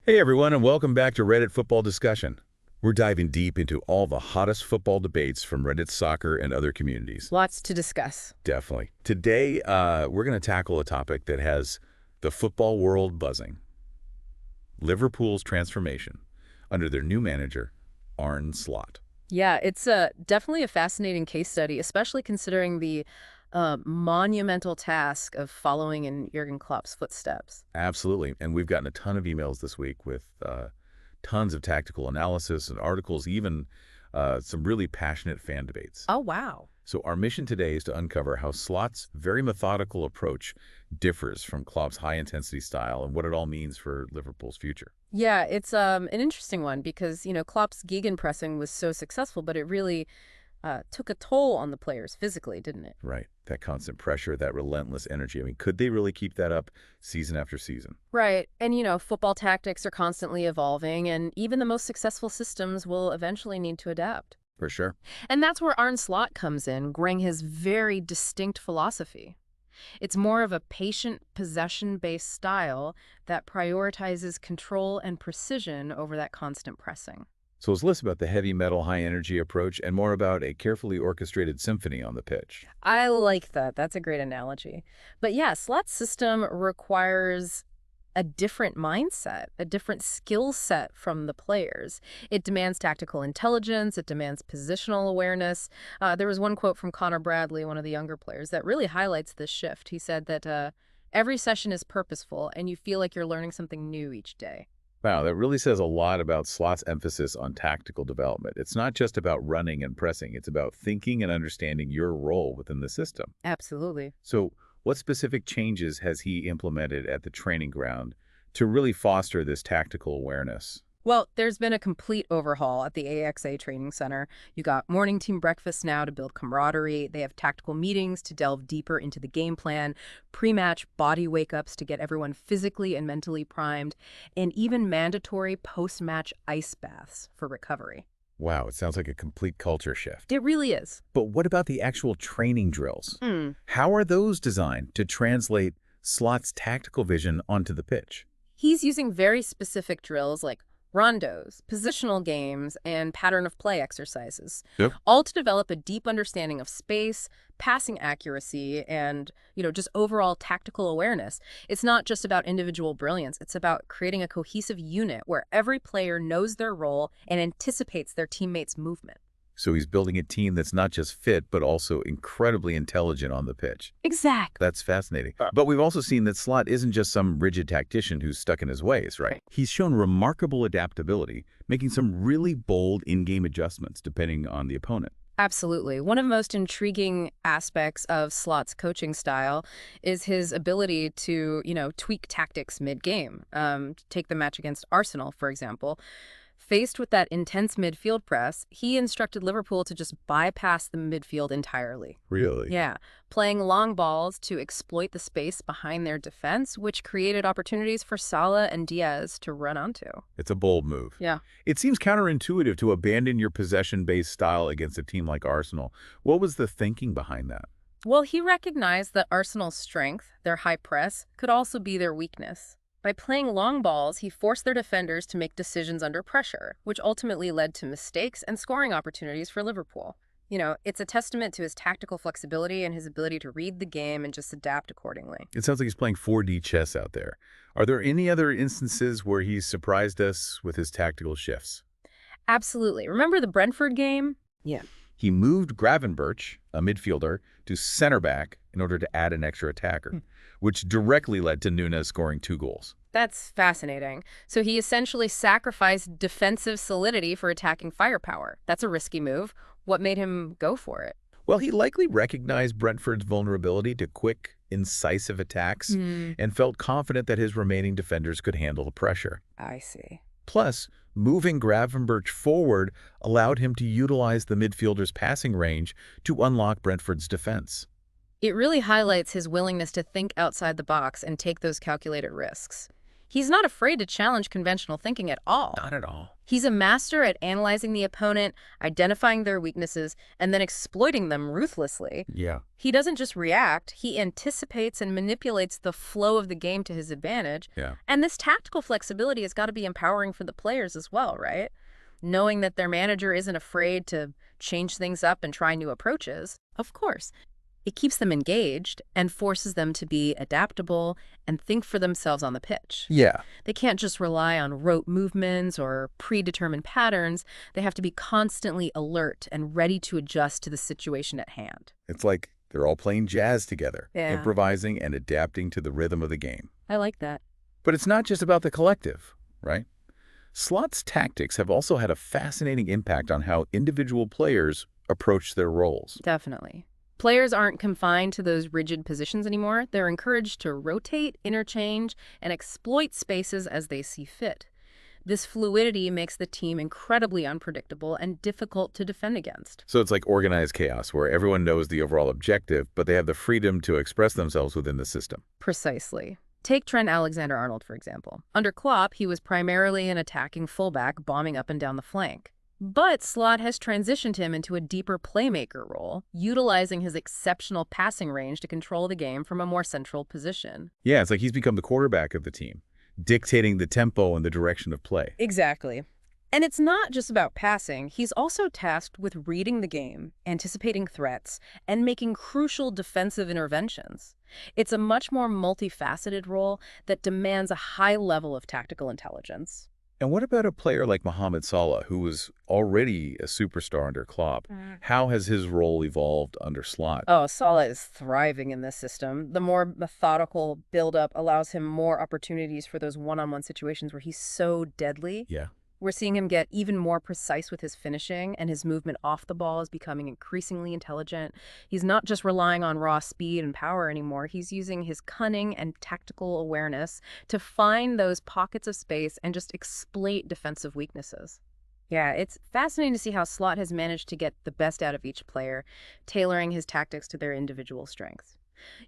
Hey everyone, and welcome back to Reddit Football Discussion. We're diving deep into all the hottest football debates from Reddit soccer and other communities. Lots to discuss. Definitely. Today, we're going to tackle a topic that has the football world buzzing. Liverpool's transformation under their new manager, Arne Slot. Yeah, it's definitely a fascinating case study, especially considering the monumental task of following in Jürgen Klopp's footsteps. Absolutely. And we've gotten a ton of emails this week with tons of tactical analysis and articles, even some really passionate fan debates. Oh, wow. So our mission today is to uncover how Slot's very methodical approach differs from Klopp's high-intensity style and what it all means for Liverpool's future. Yeah, it's an interesting one because, Klopp's Gegenpressing was so successful, but it really took a toll on the players physically, didn't it? Right. That constant pressure, that relentless energy. I mean, could they really keep that up season after season? Right. And, football tactics are constantly evolving, and even the most successful systems will eventually need to adapt. For sure. And that's where Arne Slot comes in, bringing his very distinct philosophy. It's more of a patient, possession-based style that prioritizes control and precision over that constant pressing. So it's less about the heavy metal, high-energy approach and more about a carefully orchestrated symphony on the pitch. I like that. That's a great analogy. But yeah, Slot's system requires a different mindset, a different skill set from the players. It demands tactical intelligence. It demands positional awareness. There was one quote from Connor Bradley, one of the younger players, that really highlights this shift. He said that every session is purposeful, and you feel like you're learning something new each day. Wow, that really says a lot about Slot's emphasis on tactical development. It's not just about running and pressing. It's about thinking and understanding your role within the system. Absolutely. So what specific changes has he implemented at the training ground to really foster this tactical awareness? Well, there's been a complete overhaul at the AXA Training Center. You got morning team breakfasts now to build camaraderie. They have tactical meetings to delve deeper into the game plan, pre-match body wake-ups to get everyone physically and mentally primed, and even mandatory post-match ice baths for recovery. Wow, it sounds like a complete culture shift. It really is. But what about the actual training drills? How are those designed to translate Slot's tactical vision onto the pitch? He's using very specific drills like rondos, positional games, and pattern of play exercises, all to develop a deep understanding of space, passing accuracy, and, just overall tactical awareness. It's not just about individual brilliance. It's about creating a cohesive unit where every player knows their role and anticipates their teammates' movement. So he's building a team that's not just fit, but also incredibly intelligent on the pitch. Exactly. That's fascinating. But we've also seen that Slot isn't just some rigid tactician who's stuck in his ways, right? He's shown remarkable adaptability, making some really bold in-game adjustments depending on the opponent. Absolutely. One of the most intriguing aspects of Slot's coaching style is his ability to, tweak tactics mid-game. Take the match against Arsenal, for example. Faced with that intense midfield press, he instructed Liverpool to just bypass the midfield entirely. Really? Yeah, playing long balls to exploit the space behind their defense, which created opportunities for Salah and Diaz to run onto. It's a bold move. Yeah. It seems counterintuitive to abandon your possession-based style against a team like Arsenal. What was the thinking behind that? Well, he recognized that Arsenal's strength, their high press, could also be their weakness. By playing long balls, he forced their defenders to make decisions under pressure, which ultimately led to mistakes and scoring opportunities for Liverpool. It's a testament to his tactical flexibility and his ability to read the game and just adapt accordingly. It sounds like he's playing 4D chess out there. Are there any other instances where he's surprised us with his tactical shifts? Absolutely. Remember the Brentford game? Yeah. He moved Gravenberch, a midfielder, to center back in order to add an extra attacker, which directly led to Núñez scoring 2 goals. That's fascinating. So he essentially sacrificed defensive solidity for attacking firepower. That's a risky move. What made him go for it? Well, he likely recognized Brentford's vulnerability to quick, incisive attacks and felt confident that his remaining defenders could handle the pressure. I see. Plus, moving Gravenberch forward allowed him to utilize the midfielder's passing range to unlock Brentford's defense. It really highlights his willingness to think outside the box and take those calculated risks. He's not afraid to challenge conventional thinking at all. Not at all. He's a master at analyzing the opponent, identifying their weaknesses, and then exploiting them ruthlessly. Yeah. He doesn't just react, he anticipates and manipulates the flow of the game to his advantage. Yeah. And this tactical flexibility has got to be empowering for the players as well, right? Knowing that their manager isn't afraid to change things up and try new approaches, of course. It keeps them engaged and forces them to be adaptable and think for themselves on the pitch. Yeah. They can't just rely on rote movements or predetermined patterns. They have to be constantly alert and ready to adjust to the situation at hand. It's like they're all playing jazz together, Yeah. improvising and adapting to the rhythm of the game. I like that. But it's not just about the collective, right? Slot's tactics have also had a fascinating impact on how individual players approach their roles. Definitely. Players aren't confined to those rigid positions anymore. They're encouraged to rotate, interchange, and exploit spaces as they see fit. This fluidity makes the team incredibly unpredictable and difficult to defend against. So it's like organized chaos where everyone knows the overall objective, but they have the freedom to express themselves within the system. Precisely. Take Trent Alexander-Arnold, for example. Under Klopp, he was primarily an attacking fullback, bombing up and down the flank. But Slot has transitioned him into a deeper playmaker role, utilizing his exceptional passing range to control the game from a more central position. Yeah, it's like he's become the quarterback of the team, dictating the tempo and the direction of play. Exactly. And it's not just about passing. He's also tasked with reading the game, anticipating threats, and making crucial defensive interventions. It's a much more multifaceted role that demands a high level of tactical intelligence. And what about a player like Mohamed Salah, who was already a superstar under Klopp? How has his role evolved under Slot? Oh, Salah is thriving in this system. The more methodical build-up allows him more opportunities for those one-on-one situations where he's so deadly. Yeah. We're seeing him get even more precise with his finishing, and his movement off the ball is becoming increasingly intelligent. He's not just relying on raw speed and power anymore. He's using his cunning and tactical awareness to find those pockets of space and just exploit defensive weaknesses. Yeah, it's fascinating to see how Slot has managed to get the best out of each player, tailoring his tactics to their individual strengths.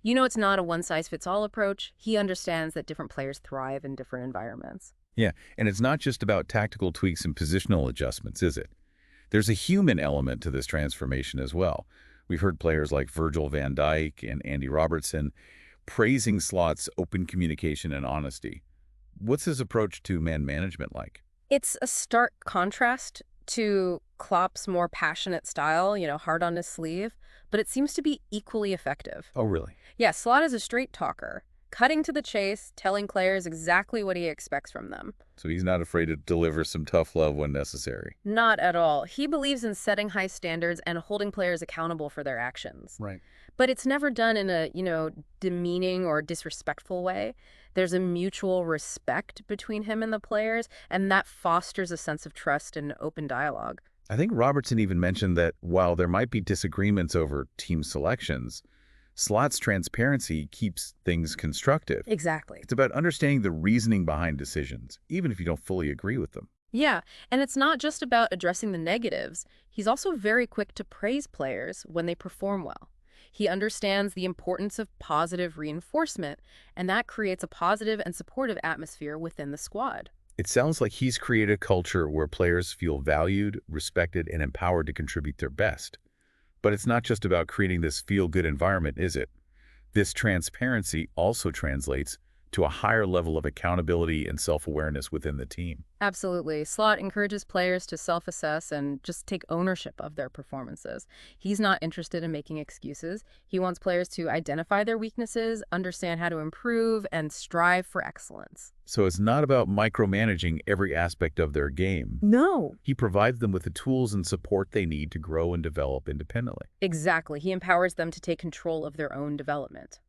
You know, it's not a one-size-fits-all approach. He understands that different players thrive in different environments. Yeah, and it's not just about tactical tweaks and positional adjustments, is it? There's a human element to this transformation as well. We've heard players like Virgil van Dijk and Andy Robertson praising Slot's open communication and honesty. What's his approach to man management like? It's a stark contrast to Klopp's more passionate style, hard on his sleeve, but it seems to be equally effective. Oh, really? Yeah, Slot is a straight talker, cutting to the chase, telling players exactly what he expects from them. So he's not afraid to deliver some tough love when necessary. Not at all. He believes in setting high standards and holding players accountable for their actions. Right. But it's never done in a, demeaning or disrespectful way. There's a mutual respect between him and the players, and that fosters a sense of trust and open dialogue. I think Robertson even mentioned that while there might be disagreements over team selections, Slot's transparency keeps things constructive. Exactly. It's about understanding the reasoning behind decisions, even if you don't fully agree with them. Yeah, and it's not just about addressing the negatives. He's also very quick to praise players when they perform well. He understands the importance of positive reinforcement, and that creates a positive and supportive atmosphere within the squad. It sounds like he's created a culture where players feel valued, respected, and empowered to contribute their best. But it's not just about creating this feel-good environment, is it? This transparency also translates to a higher level of accountability and self-awareness within the team. Absolutely. Slot encourages players to self-assess and just take ownership of their performances. He's not interested in making excuses. He wants players to identify their weaknesses, understand how to improve, and strive for excellence. So it's not about micromanaging every aspect of their game. No. He provides them with the tools and support they need to grow and develop independently. Exactly. He empowers them to take control of their own development.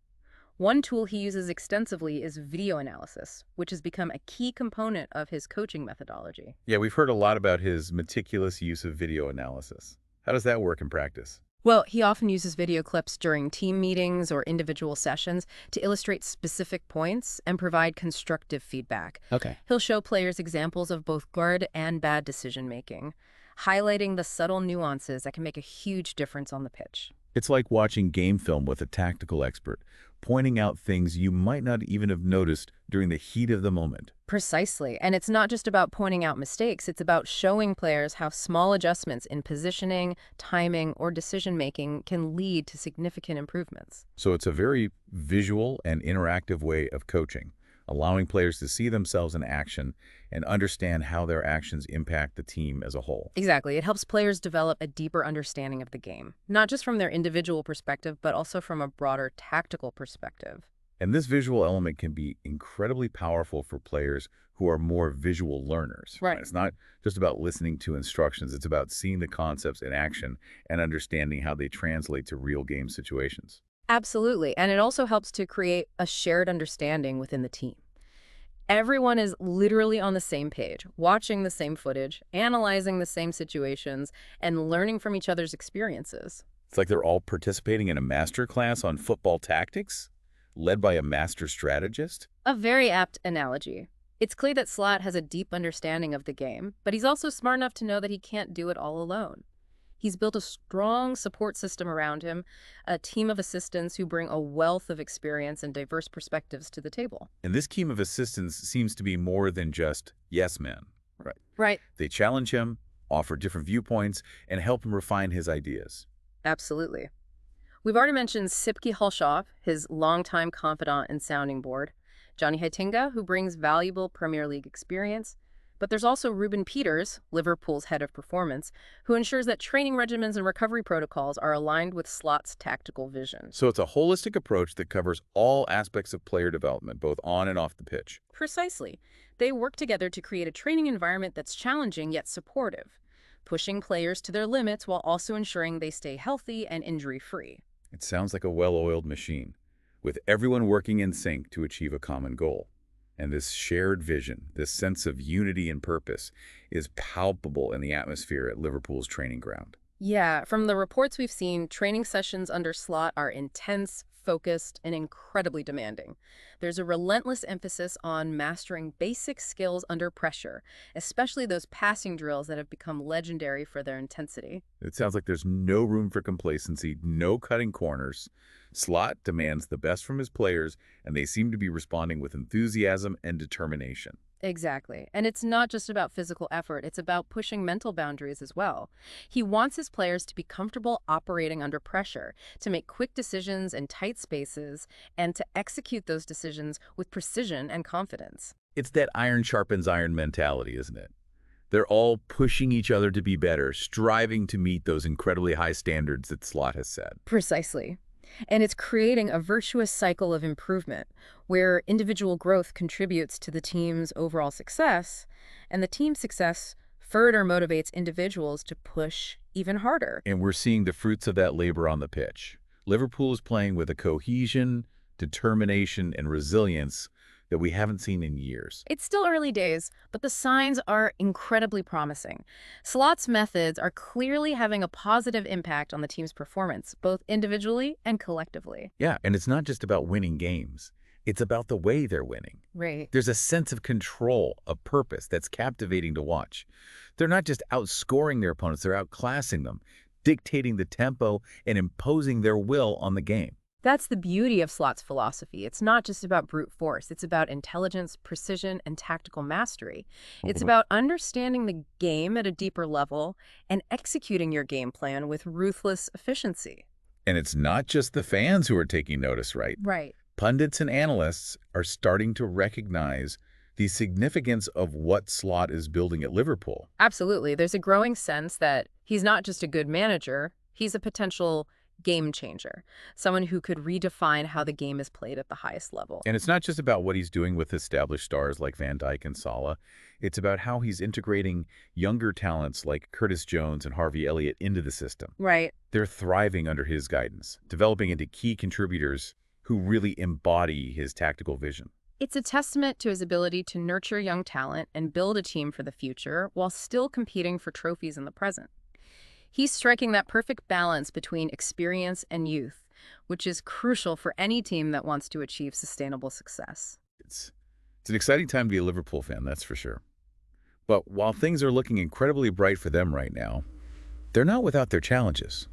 One tool he uses extensively is video analysis, which has become a key component of his coaching methodology. Yeah, we've heard a lot about his meticulous use of video analysis. How does that work in practice? Well, he often uses video clips during team meetings or individual sessions to illustrate specific points and provide constructive feedback. Okay. He'll show players examples of both good and bad decision-making, highlighting the subtle nuances that can make a huge difference on the pitch. It's like watching game film with a tactical expert, pointing out things you might not even have noticed during the heat of the moment. Precisely. And it's not just about pointing out mistakes, it's about showing players how small adjustments in positioning, timing, or decision-making can lead to significant improvements. So it's a very visual and interactive way of coaching, allowing players to see themselves in action and understand how their actions impact the team as a whole. Exactly. It helps players develop a deeper understanding of the game, not just from their individual perspective, but also from a broader tactical perspective. And this visual element can be incredibly powerful for players who are more visual learners. Right. It's not just about listening to instructions. It's about seeing the concepts in action and understanding how they translate to real game situations. Absolutely. And it also helps to create a shared understanding within the team. Everyone is literally on the same page, watching the same footage, analyzing the same situations, and learning from each other's experiences. It's like they're all participating in a master class on football tactics, led by a master strategist. A very apt analogy. It's clear that Slot has a deep understanding of the game, but he's also smart enough to know that he can't do it all alone. He's built a strong support system around him, a team of assistants who bring a wealth of experience and diverse perspectives to the table. And this team of assistants seems to be more than just yes men. Right. Right. They challenge him, offer different viewpoints, and help him refine his ideas. Absolutely. We've already mentioned Sipke Hulshoff, his longtime confidant and sounding board, Johnny Heitinga, who brings valuable Premier League experience, but there's also Ruben Peters, Liverpool's head of performance, who ensures that training regimens and recovery protocols are aligned with Slot's tactical vision. So it's a holistic approach that covers all aspects of player development, both on and off the pitch. Precisely. They work together to create a training environment that's challenging yet supportive, pushing players to their limits while also ensuring they stay healthy and injury-free. It sounds like a well-oiled machine, with everyone working in sync to achieve a common goal. And this shared vision, this sense of unity and purpose, is palpable in the atmosphere at Liverpool's training ground. Yeah, from the reports we've seen, training sessions under Slot are intense, focused, and incredibly demanding. There's a relentless emphasis on mastering basic skills under pressure, especially those passing drills that have become legendary for their intensity. It sounds like there's no room for complacency, no cutting corners. Slot demands the best from his players, and they seem to be responding with enthusiasm and determination. Exactly. And it's not just about physical effort, it's about pushing mental boundaries as well. He wants his players to be comfortable operating under pressure, to make quick decisions in tight spaces, and to execute those decisions with precision and confidence. It's that iron sharpens iron mentality, isn't it? They're all pushing each other to be better, striving to meet those incredibly high standards that Slot has set. Precisely. And it's creating a virtuous cycle of improvement where individual growth contributes to the team's overall success, and the team's success further motivates individuals to push even harder. And we're seeing the fruits of that labor on the pitch. Liverpool is playing with a cohesion, determination, and resilience that we haven't seen in years. It's still early days, but the signs are incredibly promising. Slot's methods are clearly having a positive impact on the team's performance, both individually and collectively. Yeah, and it's not just about winning games. It's about the way they're winning. Right. There's a sense of control, of purpose that's captivating to watch. They're not just outscoring their opponents, they're outclassing them, dictating the tempo and imposing their will on the game. That's the beauty of Slot's philosophy. It's not just about brute force. It's about intelligence, precision, and tactical mastery. It's about understanding the game at a deeper level and executing your game plan with ruthless efficiency. And it's not just the fans who are taking notice, right? Right. Pundits and analysts are starting to recognize the significance of what Slot is building at Liverpool. Absolutely. There's a growing sense that he's not just a good manager, he's a potential game changer, someone who could redefine how the game is played at the highest level. And it's not just about what he's doing with established stars like Van Dijk and Salah. It's about how he's integrating younger talents like Curtis Jones and Harvey Elliott into the system. Right. They're thriving under his guidance, developing into key contributors who really embody his tactical vision. It's a testament to his ability to nurture young talent and build a team for the future while still competing for trophies in the present. He's striking that perfect balance between experience and youth, which is crucial for any team that wants to achieve sustainable success. It's an exciting time to be a Liverpool fan, that's for sure. But while things are looking incredibly bright for them right now, they're not without their challenges.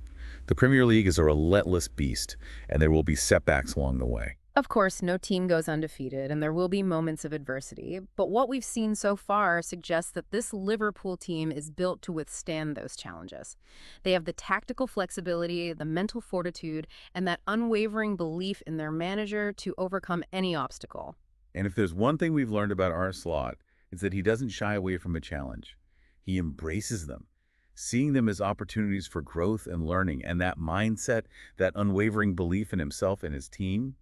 The Premier League is a relentless beast, and there will be setbacks along the way. Of course, no team goes undefeated, and there will be moments of adversity, but what we've seen so far suggests that this Liverpool team is built to withstand those challenges. They have the tactical flexibility, the mental fortitude, and that unwavering belief in their manager to overcome any obstacle. And if there's one thing we've learned about Arne Slot, it's that he doesn't shy away from a challenge. He embraces them, seeing them as opportunities for growth and learning, and that mindset, that unwavering belief in himself and his team,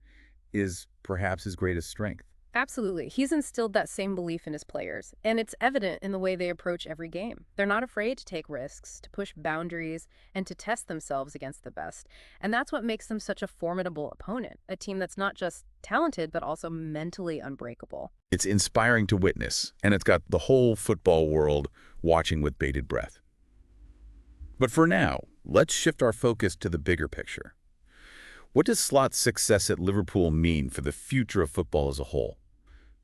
is perhaps his greatest strength. Absolutely. He's instilled that same belief in his players, and it's evident in the way they approach every game. They're not afraid to take risks, to push boundaries, and to test themselves against the best. And that's what makes them such a formidable opponent, a team that's not just talented, but also mentally unbreakable. It's inspiring to witness, and it's got the whole football world watching with bated breath. But for now, let's shift our focus to the bigger picture. What does Slot's success at Liverpool mean for the future of football as a whole?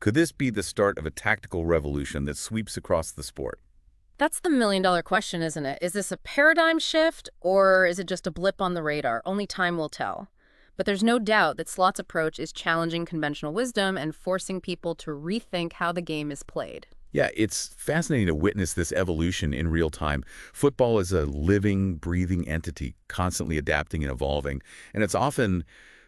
Could this be the start of a tactical revolution that sweeps across the sport? That's the million-dollar question, isn't it? Is this a paradigm shift, or is it just a blip on the radar? Only time will tell. But there's no doubt that Slot's approach is challenging conventional wisdom and forcing people to rethink how the game is played. Yeah, it's fascinating to witness this evolution in real time. Football is a living, breathing entity, constantly adapting and evolving. And it's often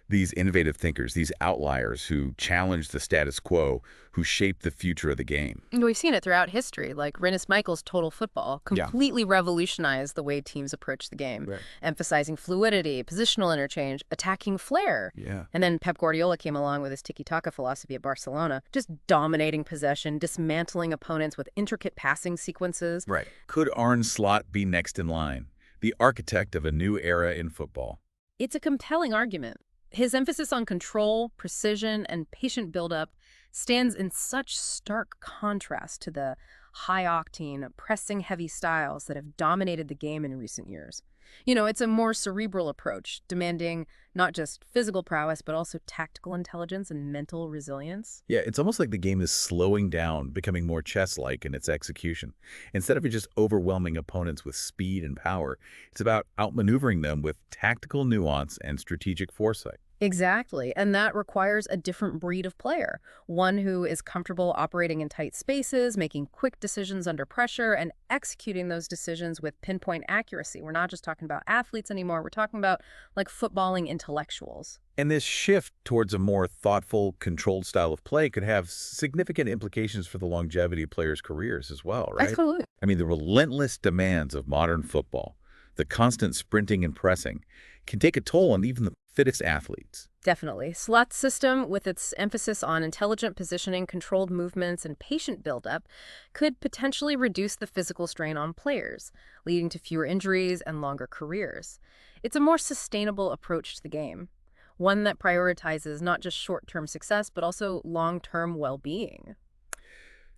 these innovative thinkers, these outliers who challenge the status quo, who shape the future of the game. We've seen it throughout history, like Rinus Michael's Total Football completely revolutionized the way teams approach the game, emphasizing fluidity, positional interchange, attacking flair. And then Pep Guardiola came along with his tiki-taka philosophy at Barcelona, just dominating possession, dismantling opponents with intricate passing sequences. Could Arne Slot be next in line, the architect of a new era in football? It's a compelling argument. His emphasis on control, precision, and patient buildup stands in such stark contrast to the high-octane, pressing-heavy styles that have dominated the game in recent years. You know, it's a more cerebral approach, demanding not just physical prowess, but also tactical intelligence and mental resilience. Yeah, it's almost like the game is slowing down, becoming more chess-like in its execution. Instead of just overwhelming opponents with speed and power, it's about outmaneuvering them with tactical nuance and strategic foresight. Exactly, and that requires a different breed of player, one who is comfortable operating in tight spaces, making quick decisions under pressure, and executing those decisions with pinpoint accuracy. We're not just talking about athletes anymore, we're talking about like footballing intellectuals. And this shift towards a more thoughtful, controlled style of play could have significant implications for the longevity of players' careers as well, right? Absolutely. I mean, the relentless demands of modern football, the constant sprinting and pressing, can take a toll on even the fittest athletes. Definitely. Slot's system, with its emphasis on intelligent positioning, controlled movements, and patient buildup, could potentially reduce the physical strain on players, leading to fewer injuries and longer careers. It's a more sustainable approach to the game, one that prioritizes not just short-term success, but also long-term well-being.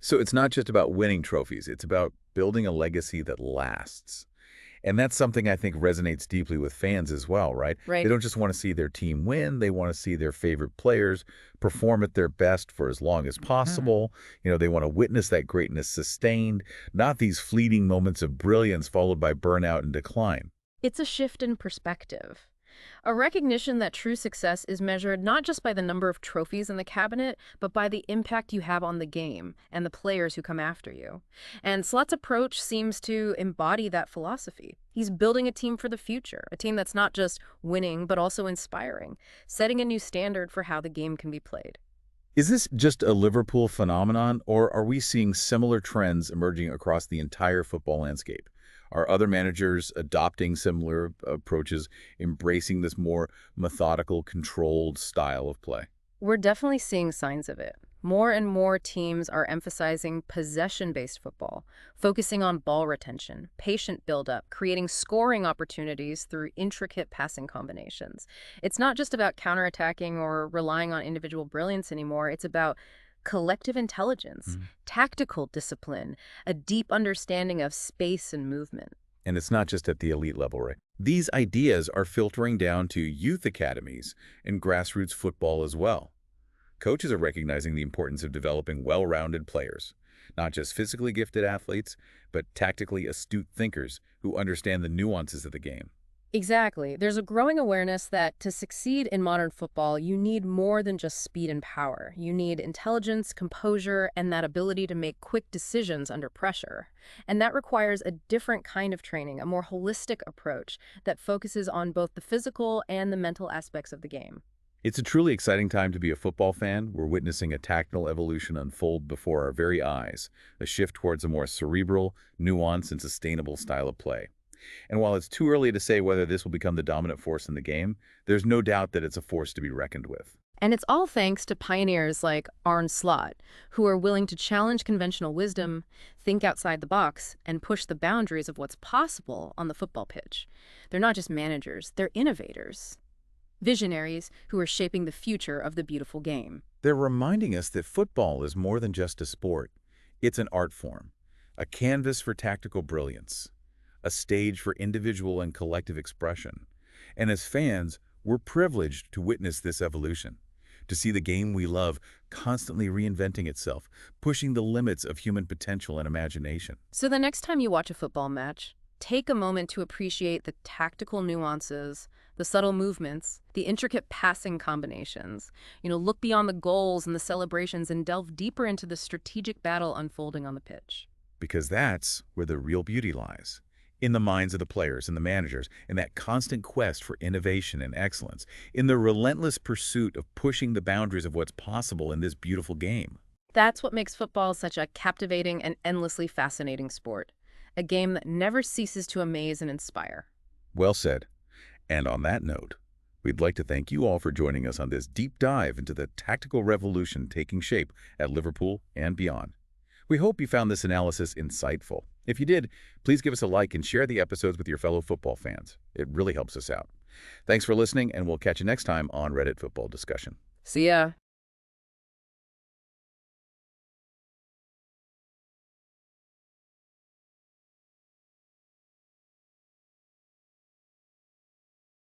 So it's not just about winning trophies, it's about building a legacy that lasts. And that's something I think resonates deeply with fans as well, right? They don't just want to see their team win, they want to see their favorite players perform at their best for as long as possible. You know, they want to witness that greatness sustained, not these fleeting moments of brilliance followed by burnout and decline. It's a shift in perspective. A recognition that true success is measured not just by the number of trophies in the cabinet, but by the impact you have on the game and the players who come after you. And Slot's approach seems to embody that philosophy. He's building a team for the future, a team that's not just winning, but also inspiring, setting a new standard for how the game can be played. Is this just a Liverpool phenomenon, or are we seeing similar trends emerging across the entire football landscape? Are other managers adopting similar approaches, embracing this more methodical, controlled style of play? We're definitely seeing signs of it. More and more teams are emphasizing possession-based football, focusing on ball retention, patient buildup, creating scoring opportunities through intricate passing combinations. It's not just about counterattacking or relying on individual brilliance anymore. It's about collective intelligence, tactical discipline, a deep understanding of space and movement. And it's not just at the elite level, right? These ideas are filtering down to youth academies and grassroots football as well. Coaches are recognizing the importance of developing well-rounded players, not just physically gifted athletes, but tactically astute thinkers who understand the nuances of the game. Exactly. There's a growing awareness that to succeed in modern football, you need more than just speed and power. You need intelligence, composure, and that ability to make quick decisions under pressure. And that requires a different kind of training, a more holistic approach that focuses on both the physical and the mental aspects of the game. It's a truly exciting time to be a football fan. We're witnessing a tactical evolution unfold before our very eyes, a shift towards a more cerebral, nuanced, and sustainable style of play. And while it's too early to say whether this will become the dominant force in the game, there's no doubt that it's a force to be reckoned with. And it's all thanks to pioneers like Arne Slot, who are willing to challenge conventional wisdom, think outside the box, and push the boundaries of what's possible on the football pitch. They're not just managers, they're innovators, visionaries who are shaping the future of the beautiful game. They're reminding us that football is more than just a sport. It's an art form, a canvas for tactical brilliance, a stage for individual and collective expression. And as fans, we're privileged to witness this evolution, to see the game we love constantly reinventing itself, pushing the limits of human potential and imagination. So the next time you watch a football match, take a moment to appreciate the tactical nuances, the subtle movements, the intricate passing combinations. Look beyond the goals and the celebrations and delve deeper into the strategic battle unfolding on the pitch. Because that's where the real beauty lies. In the minds of the players and the managers, in that constant quest for innovation and excellence, in the relentless pursuit of pushing the boundaries of what's possible in this beautiful game. That's what makes football such a captivating and endlessly fascinating sport. A game that never ceases to amaze and inspire. Well said. And on that note, we'd like to thank you all for joining us on this deep dive into the tactical revolution taking shape at Liverpool and beyond. We hope you found this analysis insightful. If you did, please give us a like and share the episodes with your fellow football fans. It really helps us out. Thanks for listening, and we'll catch you next time on Reddit Football Discussion. See ya.